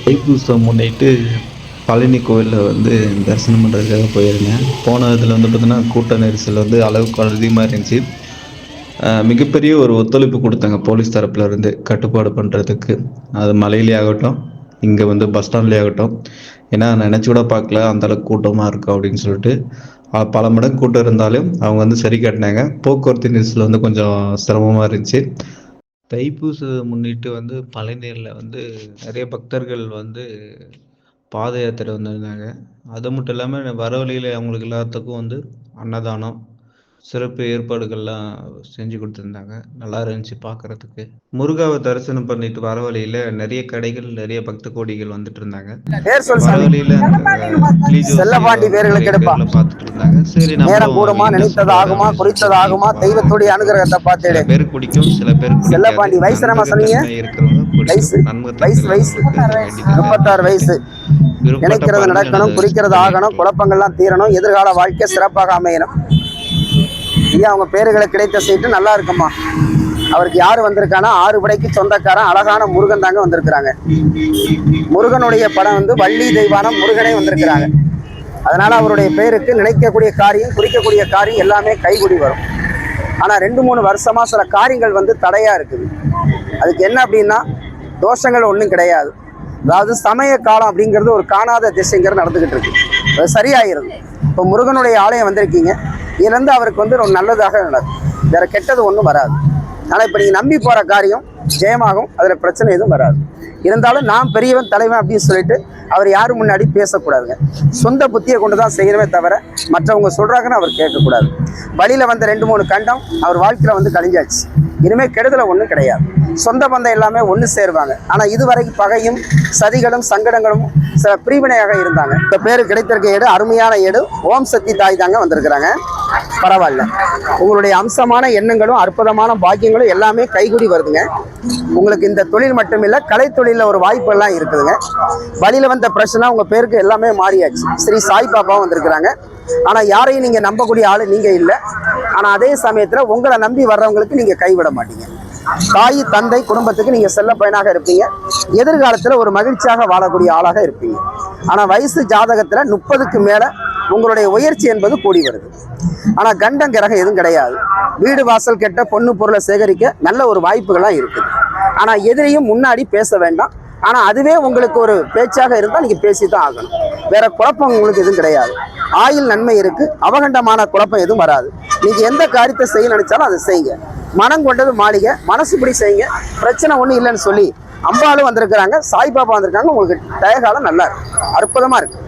தைப்பூசம் முன்னிட்டு பழனி கோவிலில் வந்து தரிசனம் பண்ணுறதுக்காக போயிருந்தேன். போன இதில் வந்து பார்த்தீங்கன்னா, கூட்ட நெரிசல் வந்து அளவுக்கு அதிகமாக இருந்துச்சு. மிகப்பெரிய ஒரு ஒத்துழைப்பு கொடுத்தாங்க போலீஸ் தரப்புல இருந்து கட்டுப்பாடு பண்ணுறதுக்கு. அது மலையிலே ஆகட்டும், இங்கே வந்து பஸ் ஸ்டாண்ட்லேயே ஆகட்டும். ஏன்னா நினச்சி கூட பார்க்கல அந்த அளவுக்கு கூட்டமாக இருக்கும் அப்படின்னு சொல்லிட்டு. பல மடங்கு கூட்டம் இருந்தாலும் அவங்க வந்து சரி கட்டினாங்க. போக்குவரத்து நெரிசல் வந்து கொஞ்சம் சிரமமாக இருந்துச்சு. தைப்பூசம் முன்னிட்டு வந்து பழனியில் வந்து நிறைய பக்தர்கள் வந்து பாத யாத்திரை வந்திருந்தாங்க. அது மட்டும் இல்லாமல் வர வழியில் அவங்களுக்கு எல்லாத்துக்கும் வந்து அன்னதானம், சிறப்பு ஏற்பாடுகள்லாம் செஞ்சு கொடுத்துருந்தாங்க. நல்லா இருந்துச்சு பார்க்குறதுக்கு. முருகாவை தரிசனம் பண்ணிட்டு வர வழியில் நிறைய கடைகள், நிறைய பக்த கோடிகள் வந்துட்டு இருந்தாங்க. வர வழியில் கிளி செல்லப்பாண்டி ஜோசியம் பேர்களை நிறைய கெடுப்பா. பேர்ல பார்த்துட்டு இருந்தாங்க. சரி நேரம் நம்மளும் கூடுமா, என்ன நினைத்தது சொல்றாரு ஆகுமா, அப்படின்னு சொல்லிட்டு குறித்தது போய் ஆகுமா, தெய்வத்துடைய பார்க்கலாம். அனுகிரகத்தை சில பார்த்துடு. பேருக்கு பிடிக்கும், சில பேருக்கு பிடிக்காது. செல்லப்பாண்டி வயசு நம்ம சொன்னீங்க. நம்பகத்தன்மை இருக்கிறவங்க பிடிக்கும், வயசு வயசு நம்பகத்தன்மை வயசு இல்லாதவங்களுக்கு அதை வேண்டிக்கிறத 36 வயசு. வேண்டிக்கிட்டேன். விருப்பப்பட்ட நினைக்கிறது பாருங்க, நடக்கணும், அல்லது குறிக்கிறது ஸ்கிப் ஆகணும், பண்ணிட்டு குழப்பங்கள்லாம் தீரணும், எதிர்கால வாழ்க்கை சிறப்பாக அமையணும். ஐயா, அவங்க பேர்களை கிடைத்த சீட்டு நல்லா இருக்குமா. அவருக்கு யாரு வந்திருக்கானா, 6 படைக்கு சொந்தக்காரன் அழகான முருகன் தாங்க வந்திருக்கிறாங்க. முருகனுடைய படம் வந்து வள்ளி தெய்வானம் முருகனே வந்திருக்கிறாங்க. அதனால அவருடைய பேருக்கு நினைக்கக்கூடிய காரியம், குறிக்கக்கூடிய காரியம் எல்லாமே கைகூடி வரும். ஆனால் 2-3 வருஷமா சில காரியங்கள் வந்து தடையா இருக்குது. அதுக்கு என்ன அப்படின்னா, தோஷங்கள் ஒன்றும் கிடையாது. அதாவது சமய காலம் அப்படிங்கிறது ஒரு காணாத திசைங்கிறது நடந்துகிட்டு இருக்கு. அது சரியாயிருது. இப்போ முருகனுடைய ஆலயம் வந்திருக்கீங்க, இதுலேருந்து அவருக்கு வந்து ஒரு நல்லதாக நடக்கும். வேற கெட்டது ஒன்றும் வராது. ஆனால் இப்போ நீங்கள் நம்பி போகிற காரியம் ஜெயமாகும், அதில் பிரச்சனை எதுவும் வராது. இருந்தாலும் நான் பெரியவன் தலைவன் அப்படின்னு சொல்லிட்டு அவர் யாரும் முன்னாடி பேசக்கூடாதுங்க. சொந்த புத்தியை கொண்டு தான் செய்யணுமே தவிர மற்றவங்க சொல்கிறாங்கன்னு அவர் கேட்கக்கூடாது. வழியில் வந்த 2-3 கண்டம் அவர் வாழ்க்கையில் வந்து கழிஞ்சாச்சு. இனிமேல் கெடுதலை ஒன்றும் கிடையாது. சொந்த பந்தம் எல்லாமே ஒன்று சேருவாங்க. ஆனால் இதுவரைக்கும் பகையும் சதிகளும் சங்கடங்களும் சில பிரிவினையாக இருந்தாங்க. இந்த பேர் கிடைத்திருக்க ஏடு அருமையான ஏடு. ஓம் சக்தி தாய் தாங்க வந்திருக்கிறாங்க. பரவாயில்ல, உங்களுடைய அம்சமான எண்ணங்களும் அற்புதமான பாக்கியங்களும் எல்லாமே கைகூடி வருதுங்க. உங்களுக்கு இந்த தொழில் மட்டும் இல்லை, கலைத்தொழிலில் ஒரு வாய்ப்பு எல்லாம் இருக்குதுங்க. வழியில் வந்த பிரச்சனை உங்கள் பேருக்கு எல்லாமே மாறியாச்சு. ஸ்ரீ சாய் பாபாவும் வந்திருக்கிறாங்க. ஆனால் யாரையும் நீங்கள் நம்பக்கூடிய ஆள் நீங்கள் இல்லை. ஆனால் அதே சமயத்தில் உங்களை நம்பி வர்றவங்களுக்கு நீங்கள் கைவிட மாட்டீங்க. தாய் தந்தை குடும்பத்துக்கு நீங்கள் செல்ல பயனாக இருப்பீங்க. எதிர்காலத்தில் ஒரு மகிழ்ச்சியாக வாழக்கூடிய ஆளாக இருப்பீங்க. ஆனால் வயசு ஜாதகத்தில் 30க்கு மேலே உங்களுடைய உயர்ச்சி என்பது கூடி வருது. ஆனால் கண்டம் கிரகம் எதுவும் கிடையாது. வீடு வாசல் கெட்ட பொண்ணு பொருளை சேகரிக்க நல்ல ஒரு வாய்ப்புகள்லாம் இருக்குது. ஆனால் எதிரையும் முன்னாடி பேச வேண்டாம். ஆனால் அதுவே உங்களுக்கு ஒரு பேச்சாக இருந்தால் நீங்கள் பேசி தான் ஆகணும். வேற குழப்பம் உங்களுக்கு எதுவும் கிடையாது. ஆயுள் நன்மை இருக்கு. அவகண்டமான குழப்பம் எதுவும் வராது. நீங்கள் எந்த காரியத்தை செய்ய நினைச்சாலும் அதை செய்யுங்க. மனம் கொண்டது மாளிகை, மனசுபடி செய்யுங்க. பிரச்சனை ஒன்றும் இல்லைன்னு சொல்லி அம்பாலும் வந்திருக்கிறாங்க, சாய்பாபா வந்திருக்காங்க. உங்களுக்கு டயகாலம் நல்லா இருக்கு, அற்புதமா இருக்கு.